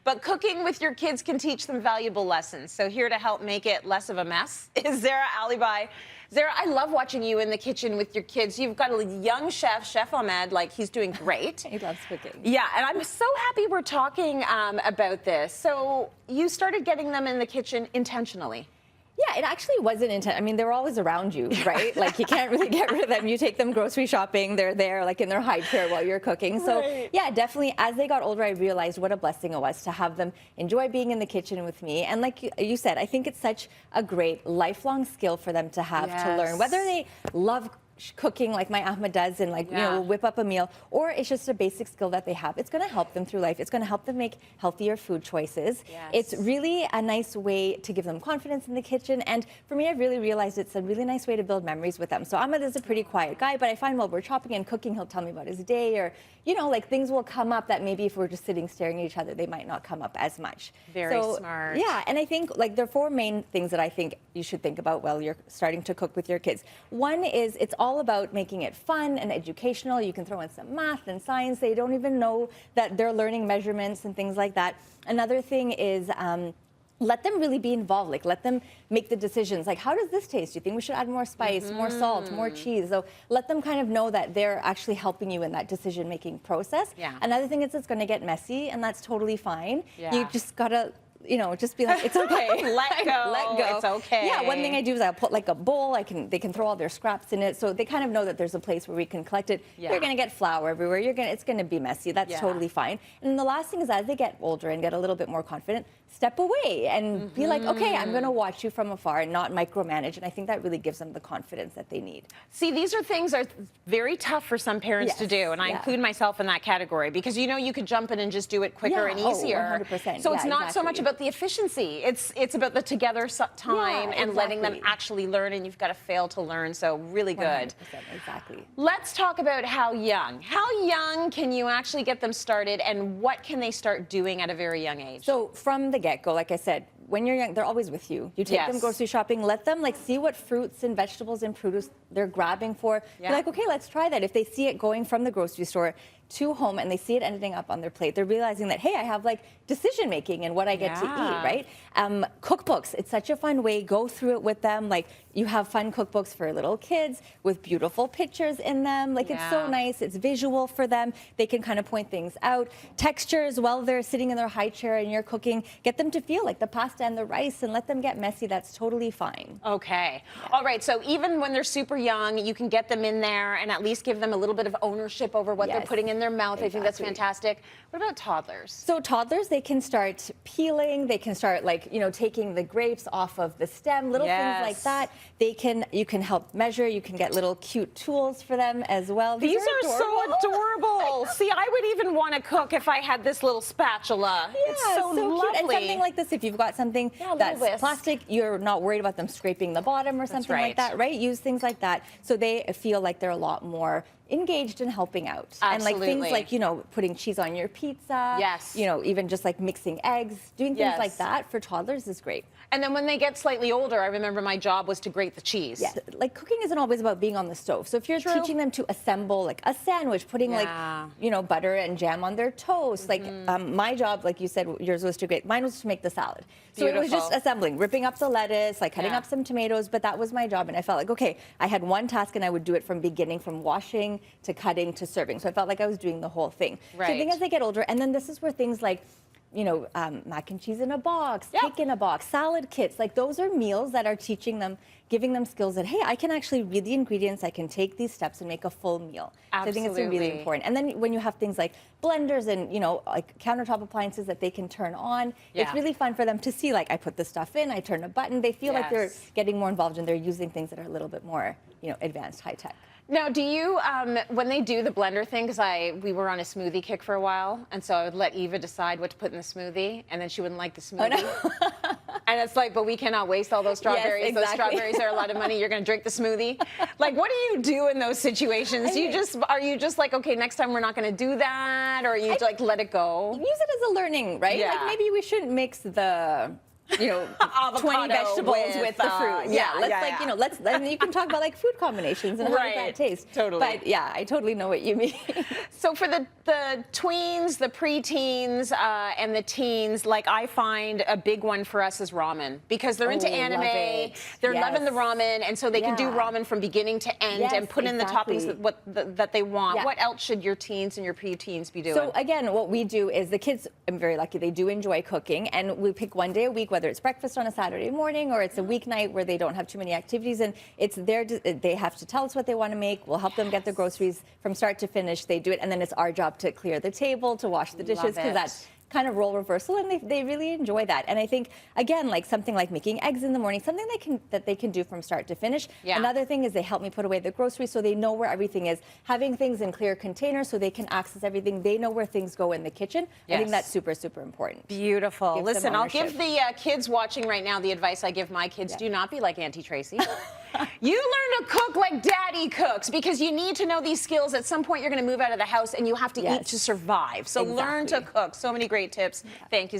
But cooking with your kids can teach them valuable lessons. So here to help make it less of a mess is Zehra Alibhai. Zehra, I love watching you in the kitchen with your kids. You've got a young chef, Chef Ahmed, like he's doing great. He loves cooking. Yeah, and I'm so happy we're talking about this. So you started getting them in the kitchen intentionally. Yeah, it actually wasn't intense. I mean, they were always around you, right? Like, you can't really get rid of them. You take them grocery shopping, they're there, like, in their high chair while you're cooking. So, right. Yeah, definitely, as they got older, I realized what a blessing it was to have them enjoy being in the kitchen with me. And like you said, I think it's such a great lifelong skill for them to have to learn, whether they love cooking like my Ahmed does and like, you know, whip up a meal, or it's just a basic skill that they have. It's going to help them through life. It's going to help them make healthier food choices. It's really a nice way to give them confidence in the kitchen. And for me, I've really realized it's a really nice way to build memories with them. So Ahmed is a pretty quiet guy, but I find while we're chopping and cooking, he'll tell me about his day, or, you know, like things will come up that maybe if we're just sitting staring at each other, they might not come up as much. Very smart. Yeah, and I think like there are four main things that I think you should think about while you're starting to cook with your kids. One is it's all about making it fun and educational. You can throw in some math and science. They don't even know that they're learning measurements and things like that. Another thing is let them really be involved. Like, let them make the decisions. Like, how does this taste? Do you think we should add more spice, more salt, more cheese? So let them kind of know that they're actually helping you in that decision-making process. Another thing is it's going to get messy, and that's totally fine. You just got to, you know, just be like, it's okay. Let go. Let go. It's okay. Yeah, one thing I do is I'll put like a bowl. They can throw all their scraps in it, so they kind of know that there's a place where we can collect it. You're gonna get flour everywhere. It's gonna be messy. That's totally fine. And then the last thing is, as they get older and get a little bit more confident, step away and be like, okay, I'm gonna watch you from afar and not micromanage. And I think that really gives them the confidence that they need. See, these are things that are very tough for some parents to do, and I include myself in that category, because you know you could jump in and just do it quicker and easier. 100%. So it's not so much about the efficiency. It's about the together time and letting them actually learn, and you've got to fail to learn. So really good. 100%, exactly. Let's talk about how young. How young can you actually get them started, and what can they start doing at a very young age? So from the get-go, like I said, when you're young, they're always with you. You take them grocery shopping, let them like see what fruits and vegetables and produce they're grabbing for. You're like, okay, let's try that. If they see it going from the grocery store to home and they see it ending up on their plate, they're realizing that, hey, I have like decision making in what I get to eat, right? Cookbooks, it's such a fun way. Go through it with them. Like, you have fun cookbooks for little kids with beautiful pictures in them. Like, it's so nice. It's visual for them. They can kind of point things out. Textures while they're sitting in their high chair and you're cooking. Get them to feel like the pasta and the rice and let them get messy. That's totally fine. Okay. All right. So even when they're super young, you can get them in there and at least give them a little bit of ownership over what they're putting in their mouth. I think that's fantastic. What about toddlers? So toddlers, they can start peeling. They can start, like, you know, taking the grapes off of the stem, little things like that. You can help measure. You can get little cute tools for them as well. These are so adorable. See, I would even want to cook if I had this little spatula. It's so lovely. Cute. And something like this, if you've got something that's plastic, you're not worried about them scraping the bottom or something like that, right? Use things like that so they feel like they're a lot more engaged in helping out. And like things like, you know, putting cheese on your pizza. You know, even just like mixing eggs, doing things like that for toddlers is great. And then when they get slightly older, I remember my job was to grate the cheese. Like, cooking isn't always about being on the stove. So if you're teaching them to assemble like a sandwich, putting like, you know, butter and jam on their toast, like my job, like you said, yours was to grate. Mine was to make the salad. So it was just assembling, ripping up the lettuce, like cutting up some tomatoes, but that was my job. And I felt like, okay, I had one task and I would do it from beginning, from washing to cutting to serving. So I felt like I was doing the whole thing. So I think as they get older, and then this is where things like, you know, mac and cheese in a box, cake in a box, salad kits, like those are meals that are teaching them, giving them skills that, hey, I can actually read the ingredients, I can take these steps and make a full meal. So I think it's really important. And then when you have things like blenders and, you know, like countertop appliances that they can turn on, it's really fun for them to see, like, I put the stuff in, I turn a button. They feel like they're getting more involved and they're using things that are a little bit more, you know, advanced, high tech. Now, do you, when they do the blender thing, because we were on a smoothie kick for a while, and so I would let Eva decide what to put in the smoothie, and then she wouldn't like the smoothie. Oh, no. And it's like, but we cannot waste all those strawberries. Yes, exactly. Those strawberries are a lot of money. You're going to drink the smoothie. Like, what do you do in those situations? Are you just like, okay, next time we're not going to do that, or you like let it go? Use it as a learning, right? Like, maybe we shouldn't mix the you know, 20 Avocado vegetables with the fruit. Let's then you can talk about like food combinations and how does that taste. Totally. But yeah, I totally know what you mean. So for the tweens, the preteens, and the teens, like I find a big one for us is ramen because they're into anime, they're loving the ramen, and so they can do ramen from beginning to end and put in the toppings that they want. Yeah. What else should your teens and your preteens be doing? So again, what we do is the kids, I'm very lucky, they do enjoy cooking, and we pick one day a week, whether it's breakfast on a Saturday morning or it's a weeknight where they don't have too many activities, and it's they have to tell us what they want to make. We'll help them get the groceries from start to finish. They do it, and then it's our job to clear the table, to wash the dishes, because that's kind of role reversal, and they really enjoy that. And I think, again, like something like making eggs in the morning, something that they can do from start to finish. Yeah. Another thing is they help me put away the groceries so they know where everything is. Having things in clear containers so they can access everything. They know where things go in the kitchen. Yes. I think that's super, super important. Beautiful. Listen, I'll give the kids watching right now the advice I give my kids. Do not be like Auntie Tracy. You learn to cook like Daddy cooks, because you need to know these skills. At some point, you're going to move out of the house and you have to eat to survive. So learn to cook. So many great tips. Thank you, Zehra.